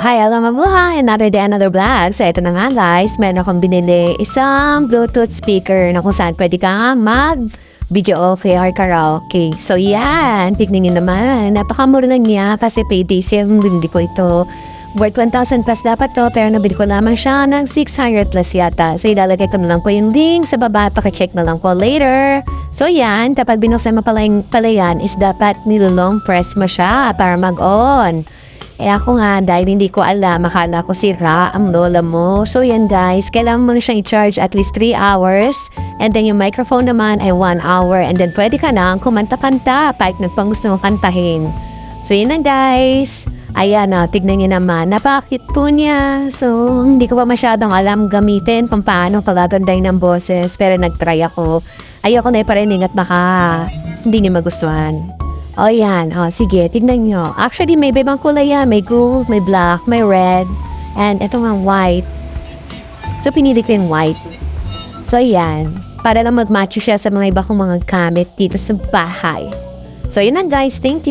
Hi, alam mabuhay! Another day, another vlog. So, ito na nga guys, meron akong binili isang Bluetooth speaker na kung saan pwede ka mag-video okay or karaoke. So, yan. Tignan niyo naman. Napakamura lang niya kasi payday sale yung binili ko ito. Worth 1,000 plus dapat to, pero nabili ko lamang siya ng 600 plus yata. So, ilalagay ko na lang po yung link sa baba. Pakicheck na lang po later. So, yan. Kapag binuksan mo pala yan is dapat nilolong press mo siya para mag-on. Eh ako nga, dahil hindi ko alam, akala ko sira ang lola mo. So yan guys, kailangan mo na siyang i-charge at least 3 hours. And then yung microphone naman ay 1 hour. And then pwede ka na kumanta-kanta pag nagpangusto mo kantahin. So yun na guys. Ayan na, tignan niyo naman. Napakit po niya. So hindi ko pa masyadong alam gamitin kung paano palaganday ng boses. Pero nag-try ako. Ayoko na iparinig at baka hindi niyo magustuhan. O yan, sige, tignan nyo. Actually, may ibang kulay yan. May gold, may black, may red, and ito nga white. So, pinili ko yung white. So, yan. Para lang mag-match siya sa mga iba kong mga gamit dito sa bahay. So, yun lang guys. Thank you.